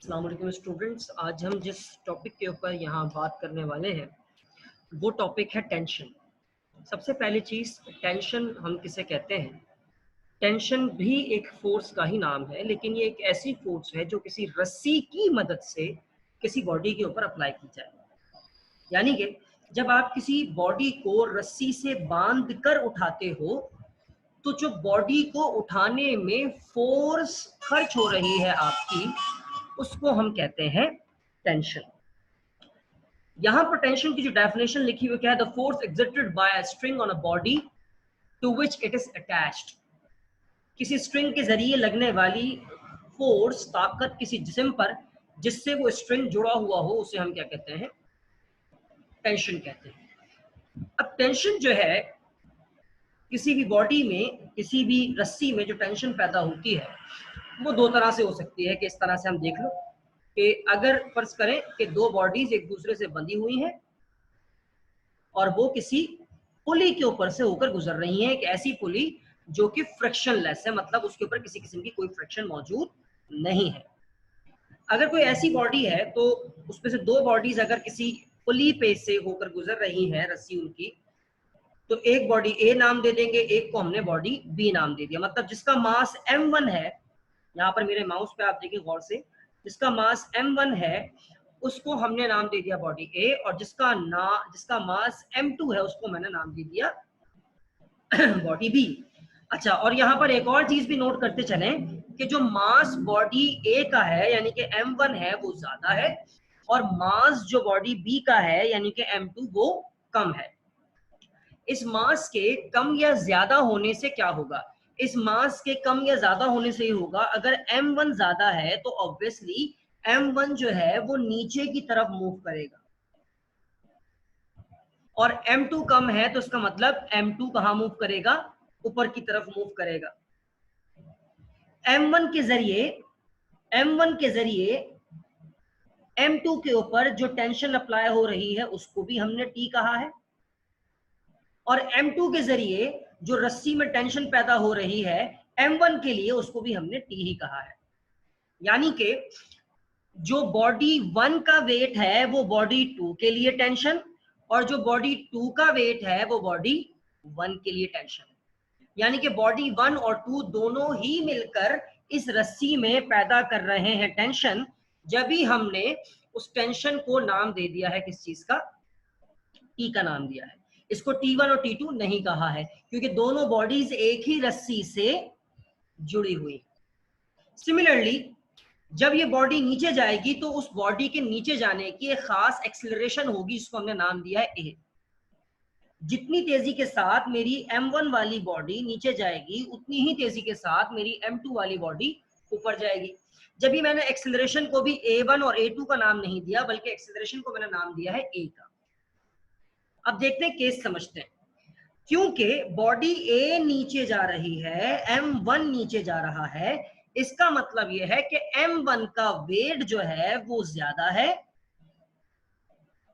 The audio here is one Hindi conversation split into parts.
अस्सलाम वालेकुम स्टूडेंट्स। आज हम जिस टॉपिक के ऊपर यहाँ बात करने वाले हैं वो टॉपिक है टेंशन। सबसे पहली चीज़, टेंशन हम किसे कहते हैं? टेंशन भी एक फोर्स का ही नाम है, लेकिन ये एक ऐसी फोर्स है जो किसी रस्सी की मदद से किसी बॉडी के ऊपर अप्लाई की जाए। यानी कि जब आप किसी बॉडी को रस्सी से बांध कर उठाते हो तो जो बॉडी को उठाने में फोर्स खर्च हो रही है आपकी, उसको हम कहते हैं टेंशन। यहां पर टेंशन की जो डेफिनेशन लिखी हुई क्या है? The force exerted by a string on a body to which it is attached. किसी स्ट्रिंग के जरिए लगने वाली फोर्स, ताकत किसी जिस्म पर जिससे वो स्ट्रिंग जुड़ा हुआ हो, उसे हम क्या कहते हैं? टेंशन कहते हैं। अब टेंशन जो है, किसी भी बॉडी में, किसी भी रस्सी में जो टेंशन पैदा होती है वो दो तरह से हो सकती है। कि इस तरह से हम देख लो कि अगर फर्ज करें कि दो बॉडीज एक दूसरे से बंधी हुई हैं और वो किसी पुली के ऊपर से होकर गुजर रही हैं, एक ऐसी पुली जो कि फ्रिक्शनलेस है, मतलब उसके ऊपर किसी किस्म की कोई फ्रिक्शन मौजूद नहीं है। अगर कोई ऐसी बॉडी है तो उसमें से दो बॉडीज अगर किसी पुली पे से होकर गुजर रही हैं, रस्सी उनकी, तो एक बॉडी ए नाम दे देंगे, एक को हमने बॉडी बी नाम दे दिया। मतलब जिसका मास m1 है, यहाँ पर मेरे माउस पे आप देखिए गौर से, जिसका मास m1 है उसको हमने नाम दे दिया बॉडी ए, और जिसका मास m2 है उसको मैंने नाम दे दिया बॉडी बी। अच्छा, और यहाँ पर एक और चीज भी नोट करते चलें कि जो मास बॉडी ए का है यानी कि m1 है वो ज्यादा है, और मास जो बॉडी बी का है यानी कि m2 वो कम है। इस मास के कम या ज्यादा होने से क्या होगा? इस मास के कम या ज्यादा होने से ही होगा, अगर m1 ज्यादा है तो ऑब्वियसली m1 जो है वो नीचे की तरफ मूव करेगा, और m2 कम है तो इसका मतलब m2 कहां मूव करेगा? ऊपर की तरफ मूव करेगा। m1 के जरिए m2 के ऊपर जो टेंशन अप्लाई हो रही है उसको भी हमने T कहा है, और m2 के जरिए जो रस्सी में टेंशन पैदा हो रही है m1 के लिए, उसको भी हमने T ही कहा है। यानी कि जो बॉडी 1 का वेट है वो बॉडी 2 के लिए टेंशन, और जो बॉडी 2 का वेट है वो बॉडी 1 के लिए टेंशन है। यानी कि बॉडी 1 और 2 दोनों ही मिलकर इस रस्सी में पैदा कर रहे हैं टेंशन। जब भी हमने उस टेंशन को नाम दे दिया है, किस चीज का? टी का नाम दिया है। इसको T1 और T2 नहीं कहा है क्योंकि दोनों बॉडीज एक ही रस्सी से जुड़ी हुई। सिमिलरली जब ये बॉडी नीचे जाएगी तो उस बॉडी के नीचे जाने की एक खास एक्सेलरेशन होगी, जिसको हमने नाम दिया है ए। जितनी तेजी के साथ मेरी m1 वाली बॉडी नीचे जाएगी उतनी ही तेजी के साथ मेरी m2 वाली बॉडी ऊपर जाएगी। जब भी मैंने एक्सेलरेशन को भी a1 और a2 का नाम नहीं दिया, बल्कि एक्सेलरेशन को मैंने नाम दिया है a का। अब देखते हैं, केस समझते हैं। क्योंकि बॉडी ए नीचे जा रही है, m1 नीचे जा रहा है, इसका मतलब यह है कि m1 का वेट जो है वो ज्यादा है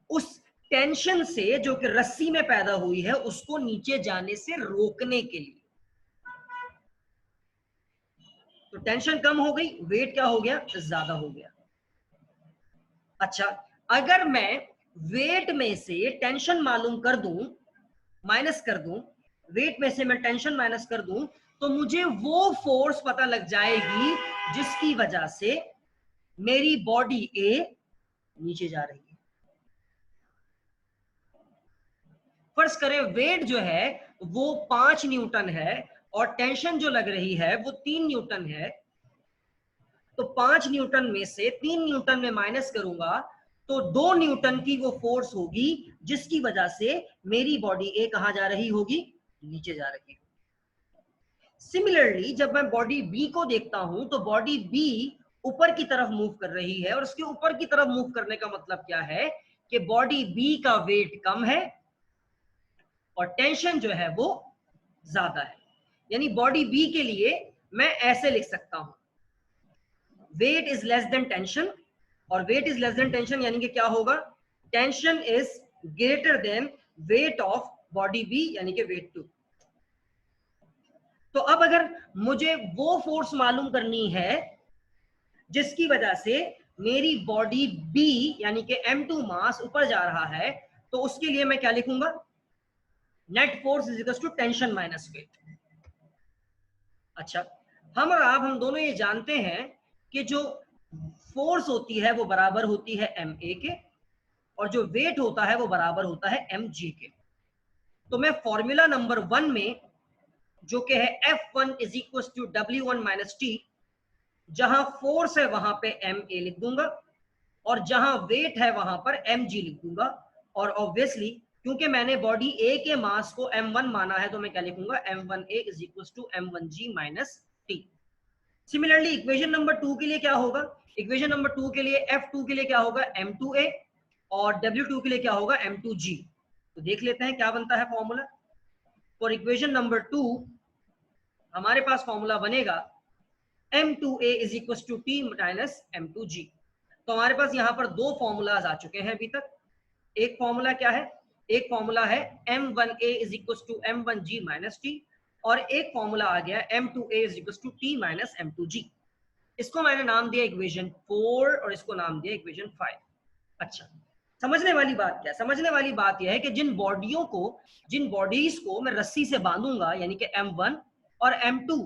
उस टेंशन से जो कि रस्सी में पैदा हुई है उसको नीचे जाने से रोकने के लिए। तो टेंशन कम हो गई, वेट क्या हो गया? ज्यादा हो गया। अच्छा, अगर मैं वेट में से टेंशन मालूम कर दूं, माइनस कर दूं, वेट में से मैं टेंशन माइनस कर दूं, तो मुझे वो फोर्स पता लग जाएगी जिसकी वजह से मेरी बॉडी ए नीचे जा रही है। फर्ज करें वेट जो है वो 5 न्यूटन है और टेंशन जो लग रही है वो 3 न्यूटन है, तो 5 न्यूटन में से 3 न्यूटन में माइनस करूंगा तो 2 न्यूटन की वो फोर्स होगी जिसकी वजह से मेरी बॉडी ए कहां जा रही होगी? नीचे जा रही होगी। सिमिलरली जब मैं बॉडी बी को देखता हूं तो बॉडी बी ऊपर की तरफ मूव कर रही है, और उसके ऊपर की तरफ मूव करने का मतलब क्या है? कि बॉडी बी का वेट कम है और टेंशन जो है वो ज्यादा है। यानी बॉडी बी के लिए मैं ऐसे लिख सकता हूं, weight is less than tension, और weight is less than tension यानी कि क्या होगा? Tension is greater than weight of body B यानी कि वेट 2। तो अब अगर मुझे वो फोर्स मालूम करनी है जिसकी वजह से मेरी बॉडी B यानी कि M2 मास ऊपर जा रहा है, तो उसके लिए मैं क्या लिखूंगा, net force is equal to tension minus weight. अच्छा, हम और आप हम दोनों ये जानते हैं कि जो फोर्स होती है वो बराबर होती है ma के, और जो वेट होता है वो बराबर होता है mg के। तो मैं फॉर्मूला नंबर 1 में जो कि है F1 is equal to W1 minus T, जहां फोर्स है वहां पे ma लिख दूंगा, और जहां वेट है वहां पर mg लिख दूंगा। और ऑब्वियसली क्योंकि मैंने बॉडी A के मास को m1 माना है, तो मैं क्या लिखूंगा, m1a is equal to m1g minus T. Similarly equation number 2 के लिए क्या होगा, इक्वेशन नंबर 2 के लिए F2 के लिए क्या होगा, m2a, और W2 के लिए क्या होगा, m2g। तो देख लेते हैं क्या बनता है फॉर्मूला। फॉर इक्वेशन नंबर 2 हमारे पास फॉर्मूला बनेगा m2a is equal to T minus m2g। तो हमारे पास यहाँ पर दो फॉर्मूलाज आ चुके हैं अभी तक। एक फॉर्मूला क्या है, एक फॉर्मूला है m1a is equal to m1g minus T, और एक फॉर्मूला आ गया m2a is equal to t minus m2g। इसको मैंने नाम दिया इक्वेशन 4 और इसको नाम दिया इक्वेशन 5। अच्छा, समझने वाली बात क्या है, समझने वाली बात यह है कि जिन बॉडियों को, जिन बॉडीज को मैं रस्सी से बांधूंगा यानी कि m1 और m2,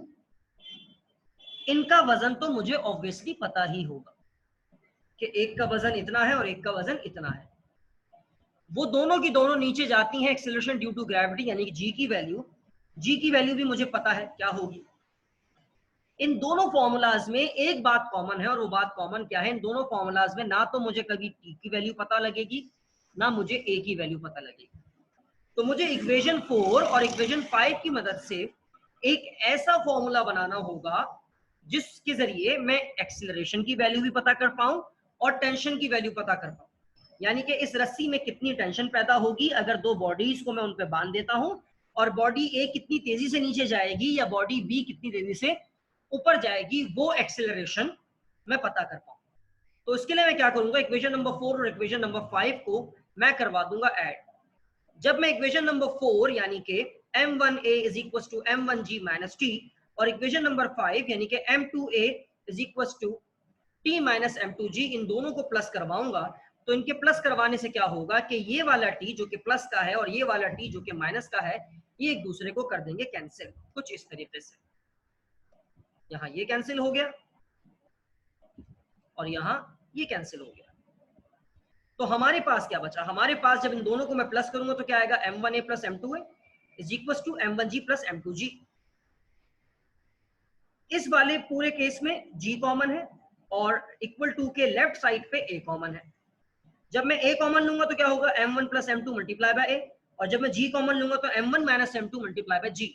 इनका वजन तो मुझे ऑब्वियसली पता ही होगा कि एक का वजन इतना है और एक का वजन इतना है। वो दोनों की दोनों नीचे जाती हैं एक्सेलरेशन ड्यू टू ग्रेविटी यानी कि जी की वैल्यू भी मुझे पता है क्या होगी। इन दोनों फॉर्मूलाज में एक बात कॉमन है, और वो बात कॉमन क्या है, इन दोनों फॉर्मूलाज में ना तो मुझे कभी टी की वैल्यू पता लगेगी, ना मुझे ए की वैल्यू पता लगेगी। तो मुझे इक्वेशन 4 और इक्वेशन 5 की मदद से एक ऐसा फॉर्मूला बनाना होगा जिसके जरिए मैं एक्सीलरेशन की वैल्यू भी पता कर पाऊं और टेंशन की वैल्यू पता कर पाऊं। यानी कि इस रस्सी में कितनी टेंशन पैदा होगी अगर दो बॉडीज को मैं उन पे बांध देता हूं, और बॉडी ए कितनी तेजी से नीचे जाएगी या बॉडी बी कितनी तेजी से ऊपर जाएगी, वो एक्सेलरेशन मैं पता कर पाऊं। तो इसके लिए मैं क्या करूंगा, इक्वेशन नंबर 4 और इक्वेशन नंबर 5 को मैं करवा दूंगा ऐड। जब मैं इक्वेशन नंबर 4 यानी कि m1a is equal to m1g minus T, और इक्वेशन नंबर 5 यानी कि m2a is equal to t minus m2g, इन दोनों को प्लस करवाऊंगा, तो इनके प्लस करवाने से क्या होगा कि ये वाला t जो कि प्लस का है और ये वाला t जो कि माइनस का है, ये एक दूसरे को कर देंगे कैंसिल, कुछ इस तरीके से। यहाँ ये कैंसिल हो गया और यहाँ ये कैंसिल हो गया। तो हमारे पास क्या बचा, हमारे पास जब इन दोनों को मैं प्लस करूंगा तो क्या आएगा, m1a plus m2a is equal to m1g plus m2g। इस वाले पूरे केस में g कॉमन है और इक्वल टू के लेफ्ट साइड पे a कॉमन है। जब मैं a कॉमन लूंगा तो क्या होगा, m1 plus m2 multiply by a, और जब मैं g कॉमन लूंगा तो m1 minus m2 multiply by g।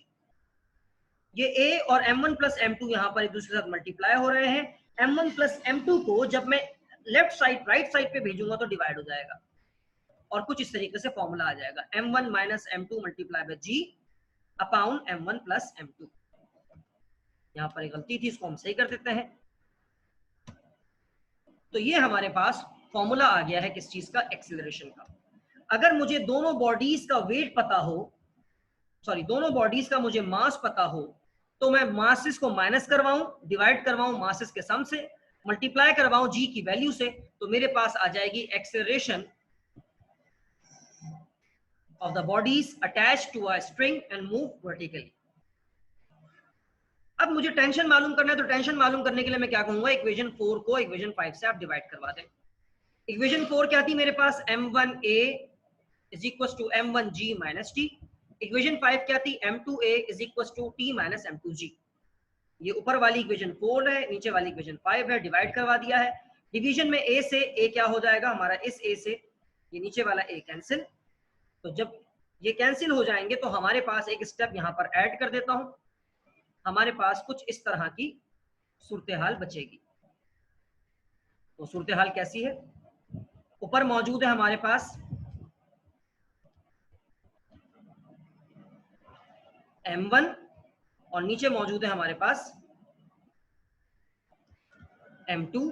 ये a और m1 प्लस m2 यहाँ पर एक दूसरे के साथ मल्टीप्लाई हो रहे हैं। m1 प्लस m2 को जब मैं लेफ्ट साइड राइट साइड पे भेजूंगा तो डिवाइड हो जाएगा, और कुछ इस तरीके से फॉर्मूला आ जाएगा, m1 minus m2 multiply by g upon m1 plus m2। यहाँ पर एक गलती थी, इसको हम सही कर देते हैं। तो ये हमारे पास फॉर्मूला आ गया है किस चीज का, एक्सेलरेशन का। अगर मुझे दोनों बॉडीज का वेट पता हो, सॉरी दोनों बॉडीज का मुझे मास पता हो, तो मैं मासेस को माइनस करवाऊं, डिवाइड करवाऊं मासेस के सम से, मल्टीप्लाई करवाऊं जी की वैल्यू से, तो मेरे पास आ जाएगी acceleration of the bodies attached to a string and move vertically। अब मुझे टेंशन मालूम करना है, तो टेंशन मालूम करने के लिए मैं क्या कहूंगा, इक्वेशन 4 को इक्वेशन 5 से आप डिवाइड करवा दें। इक्वेशन 4 क्या थी मेरे पास, m1a is equal to m1g minus T. Equation 5 क्या थी, m2a is equal to t minus m2g। ये ऊपर वाली इक्वेशन 4 है, नीचे वाली इक्वेशन 5 है, डिवाइड करवा दिया है। डिवीजन में a से a क्या हो जाएगा हमारा, इस a से ये नीचे वाला a कैंसिल। तो जब ये कैंसिल हो जाएंगे तो हमारे पास एक स्टेप यहाँ पर ऐड कर देता हूं, हमारे पास कुछ इस तरह की सूरत हाल बचेगी। तो सूरत हाल कैसी है, ऊपर मौजूद है हमारे पास m1 और नीचे मौजूद है हमारे पास m2,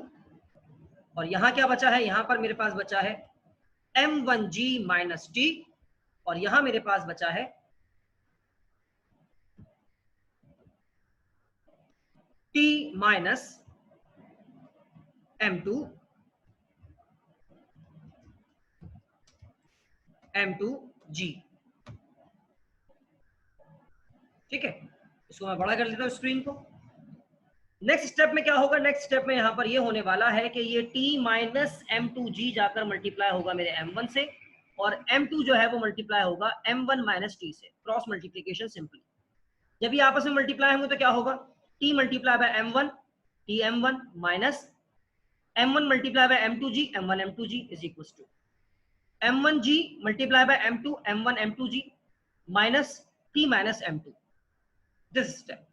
और यहां क्या बचा है, यहां पर मेरे पास बचा है m1g माइनस टी, और यहां मेरे पास बचा है t माइनस m2 m2g। ठीक है, इसको मैं बड़ा कर लेता हूँ स्क्रीन को। नेक्स्ट स्टेप में क्या होगा, नेक्स्ट स्टेप में यहाँ पर ये होने वाला है कि ये t माइनस m2g जाकर मल्टीप्लाई होगा मेरे m1 से, और m2 जो है वो मल्टीप्लाई होगा m1 माइनस t से, क्रॉस मल्टीप्लीकेशन सिंपली। जब ये आपस में मल्टीप्लाई होंगे तो क्या होगा, t multiply by m1 t m1 minus m1 multiply by m2g m1 m2g is equal to m1g multiply by m2 m1 m2g minus t minus m2। This step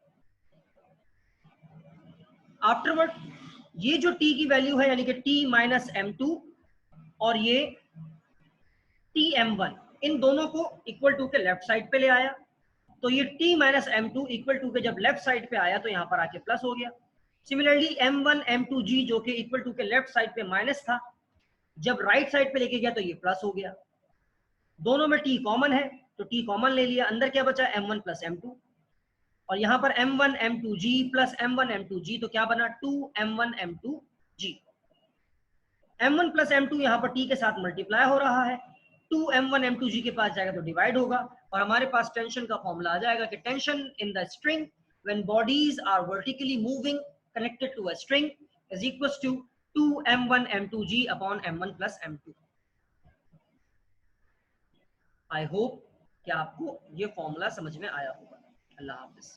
afterward ये जो t की वैल्यू है यानी कि t माइनस m2 और ये t m1, इन दोनों को इक्वल टू के लेफ्ट साइड पे ले आया, तो ये t minus m2 equal to के जब लेफ्ट साइड पे आया तो यहाँ पर आके प्लस हो गया। सिमिलरली m1 m2g जो कि इक्वल टू के लेफ्ट साइड पे माइनस था, जब राइट साइड पे लेके गया तो ये प्लस हो गया। दोनों में t कॉमन है तो t कॉमन ले लिया, अंदर क्या बचा m1 प्लस m2, और यहाँ पर m1 m2g plus m1 m2g तो क्या बना 2m1 m2g। m1 plus m2 यहाँ पर t के साथ मल्टीप्लाई हो रहा है, 2m1 m2g के पास जाएगा तो डिवाइड होगा, और हमारे पास टेंशन का फॉर्मूला आ जाएगा कि tension in the string when bodies are vertically moving connected to a string is equals to 2m1 m2g upon m1 plus m2। I hope कि आपको ये फॉर्मूला समझ में आया होगा। अल्लाह हाफिज।